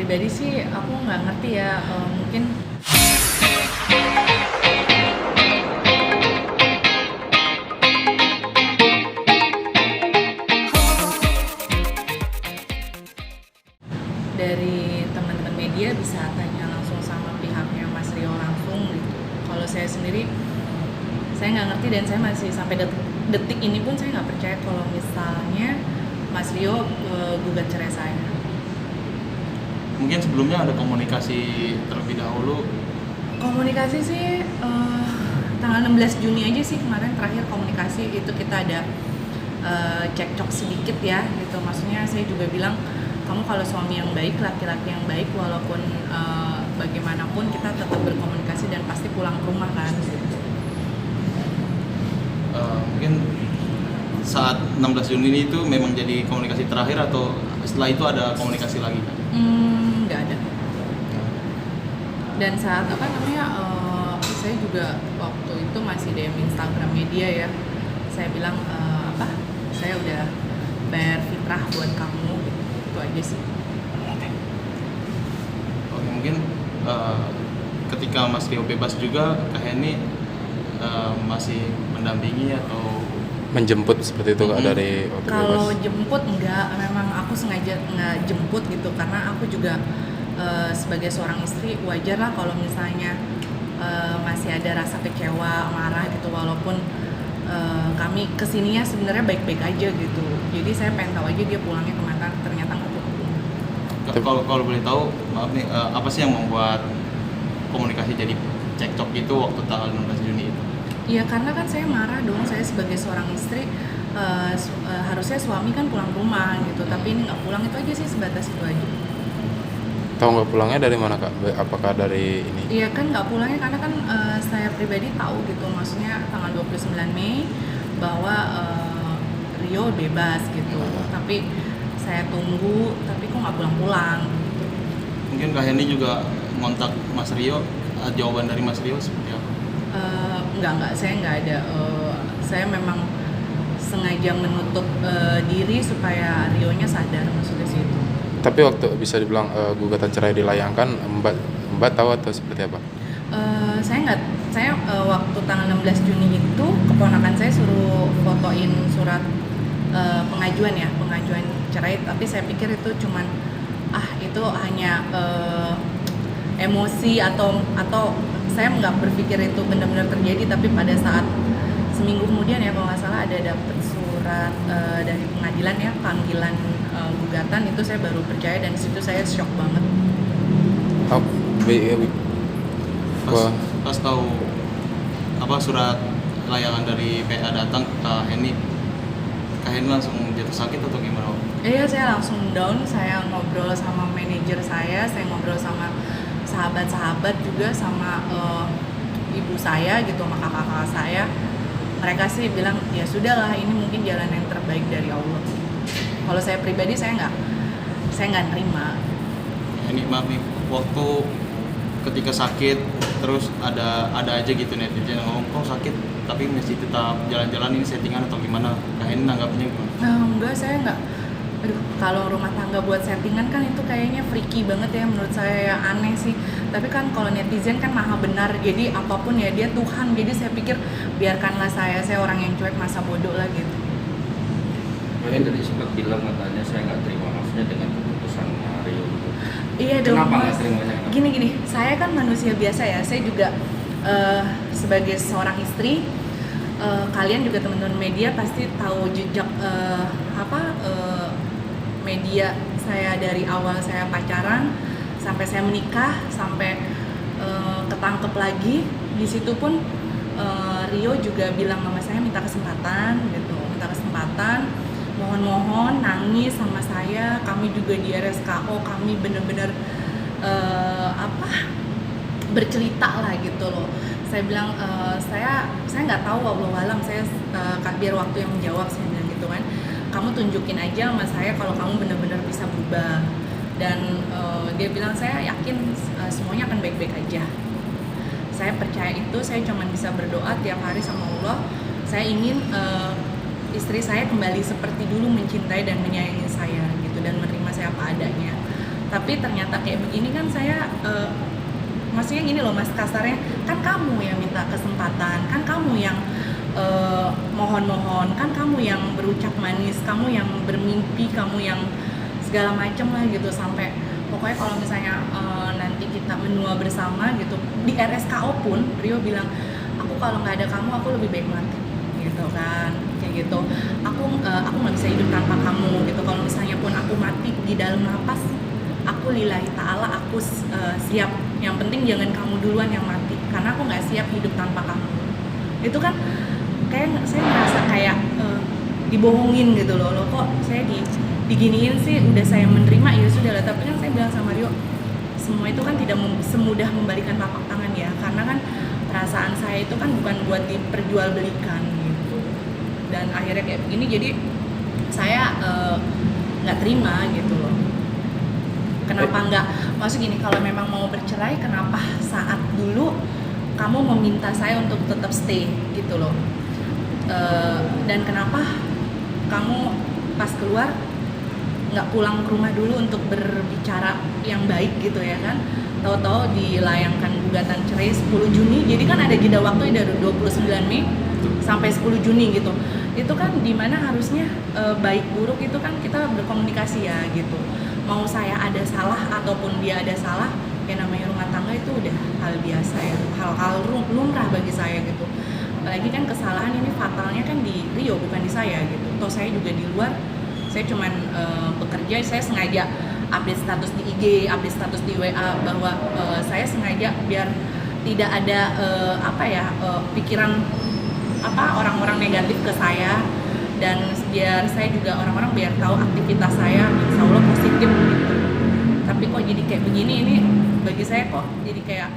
pribadi sih aku nggak ngerti ya, mungkin dari teman-teman media bisa tanya langsung sama pihaknya Mas Rio langsung gitu. Kalau saya sendiri, saya nggak ngerti dan saya masih sampai detik ini pun saya nggak percaya kalau misalnya Mas Rio gugat cerai saya. Mungkin sebelumnya ada komunikasi terlebih dahulu. Komunikasi sih tanggal 16 Juni aja sih kemarin terakhir komunikasi itu kita ada cekcok sedikit ya gitu. Maksudnya saya juga bilang kamu kalau suami yang baik, laki-laki yang baik, walaupun bagaimanapun kita tetap berkomunikasi dan pasti pulang ke rumah kan. Mungkin saat 16 Juni itu memang jadi komunikasi terakhir atau setelah itu ada komunikasi lagi kan? Nggak ada. Dan saat saya juga waktu itu masih DM Instagram media ya. Saya bilang saya udah bayar fitrah buat kamu gitu. Itu aja sih. Oke, mungkin ketika Mas Rio bebas juga, Kak Heni masih mendampingi atau menjemput seperti itu Kak dari waktu Kalau bebas? jemput enggak, memang aku sengaja nggak jemput gitu karena aku juga sebagai seorang istri wajar lah kalau misalnya masih ada rasa kecewa, marah gitu walaupun kami kesininya sebenarnya baik-baik aja gitu. Jadi saya pengen tahu aja dia pulangnya kemana, ternyata nggak pulang. kalau boleh tahu, maaf nih, apa sih yang membuat komunikasi jadi cekcok itu waktu tanggal 16 Juni itu? Iya karena kan saya marah dong, saya sebagai seorang istri harusnya suami kan pulang rumah gitu, tapi ini nggak pulang, itu aja sih, sebatas itu aja. Tahu nggak pulangnya dari mana Kak? Apakah dari ini? Iya kan nggak pulangnya karena kan saya pribadi tahu gitu, maksudnya tanggal 29 Mei bahwa Rio bebas gitu, tapi saya tunggu, tapi kok nggak pulang-pulang. Mungkin Kak Heni juga ngontak Mas Rio, jawaban dari Mas Rio seperti apa? Enggak, saya nggak ada. Saya memang sengaja menutup diri supaya Rio-nya sadar, maksudnya sih itu. Tapi waktu bisa dibilang gugatan cerai dilayangkan, Mbak tahu atau seperti apa? Saya waktu tanggal 16 Juni itu keponakan saya suruh fotoin surat pengajuan cerai, tapi saya pikir itu cuman itu hanya emosi atau saya nggak berpikir itu benar-benar terjadi, tapi pada saat seminggu kemudian ya kalau nggak salah ada dapet surat dari pengadilan ya, panggilan gugatan, itu saya baru percaya dan disitu saya shock banget. Pas tahu surat layangan dari PA datang ke Kak Heni langsung jatuh sakit atau gimana? Iya, saya langsung down. Saya ngobrol sama manajer saya ngobrol sama sahabat-sahabat juga, sama ibu saya gitu, sama kakak-kakak saya. Mereka sih bilang ya sudahlah, ini mungkin jalan yang terbaik dari Allah. Kalau saya pribadi saya nggak nerima. Ini maaf nih, waktu ketika sakit terus ada aja gitu netizen ngomong kok sakit tapi masih tetap jalan-jalan, ini settingan atau gimana? Kak Heni nanggapnya gimana? Enggak, saya nggak. Kalau rumah tangga buat settingan kan itu kayaknya freaky banget ya, menurut saya ya, aneh sih. Tapi kan kalau netizen kan maha benar, jadi apapun ya dia Tuhan, jadi saya pikir biarkanlah saya orang yang cuek, masa bodoh lah gitu. Kalian tadi sempat bilang katanya saya nggak terima, maksudnya dengan keputusan Rio. Iya dong Kenapa nggak Mas. terimanya? Gini, saya kan manusia biasa ya, saya juga sebagai seorang istri, kalian juga teman-teman media pasti tahu jejak media saya dari awal saya pacaran sampai saya menikah sampai ketangkep lagi. Di situ pun Rio juga bilang sama saya minta kesempatan, mohon nangis sama saya. Kami juga di RSKO kami bener-bener bercerita lah gitu loh. Saya bilang saya nggak tahu, wallahualam, saya biar waktu yang menjawab, saya bilang gitu kan. Kamu tunjukin aja sama saya kalau kamu benar-benar bisa berubah. Dan dia bilang saya yakin semuanya akan baik-baik aja. Saya percaya itu, saya cuma bisa berdoa tiap hari sama Allah. Saya ingin istri saya kembali seperti dulu, mencintai dan menyayangi saya gitu, dan menerima saya apa adanya. Tapi ternyata kayak begini kan saya maksudnya gini loh mas, kasarnya kan kamu yang minta kesempatan, kan kamu yang mohon-mohon, kan kamu yang berucap manis, kamu yang bermimpi, kamu yang segala macem lah gitu, sampai pokoknya kalau misalnya nanti kita menua bersama gitu, di RSKO pun Rio bilang, aku kalau nggak ada kamu aku lebih baik mati gitu kan, kayak gitu. Aku nggak bisa hidup tanpa kamu gitu. Kalau misalnya pun aku mati di dalam napas, aku lillahi ta'ala, aku siap. Yang penting jangan kamu duluan yang mati, karena aku nggak siap hidup tanpa kamu. Itu kan kayak saya ngerasa kayak dibohongin gitu loh kok saya diginiin sih, udah saya menerima ya sudah lah. Tapi kan saya bilang sama Rio, semua itu kan tidak semudah membalikan telapak tangan ya, karena kan perasaan saya itu kan bukan buat diperjualbelikan gitu. Dan akhirnya kayak begini, jadi saya nggak terima gitu loh. Kenapa nggak, maksud gini, kalau memang mau bercerai kenapa saat dulu kamu meminta saya untuk tetap stay gitu loh. Dan kenapa kamu pas keluar nggak pulang ke rumah dulu untuk berbicara yang baik gitu ya kan. Tahu-tahu dilayangkan gugatan cerai 10 Juni, jadi kan ada jeda waktu dari 29 Mei sampai 10 Juni gitu. Itu kan dimana harusnya baik buruk itu kan kita berkomunikasi ya gitu. Mau saya ada salah ataupun dia ada salah, yang namanya rumah tangga itu udah hal biasa ya, hal-hal lumrah bagi saya gitu. Apalagi kan kesalahan ini fatalnya kan di Rio, bukan di saya gitu. Toh saya juga di luar, saya cuman bekerja, saya sengaja update status di IG, update status di WA, bahwa saya sengaja biar tidak ada pikiran orang-orang negatif ke saya, dan biar saya juga orang-orang biar tahu aktivitas saya insya Allah positif gitu. Tapi kok jadi kayak begini, ini bagi saya kok jadi kayak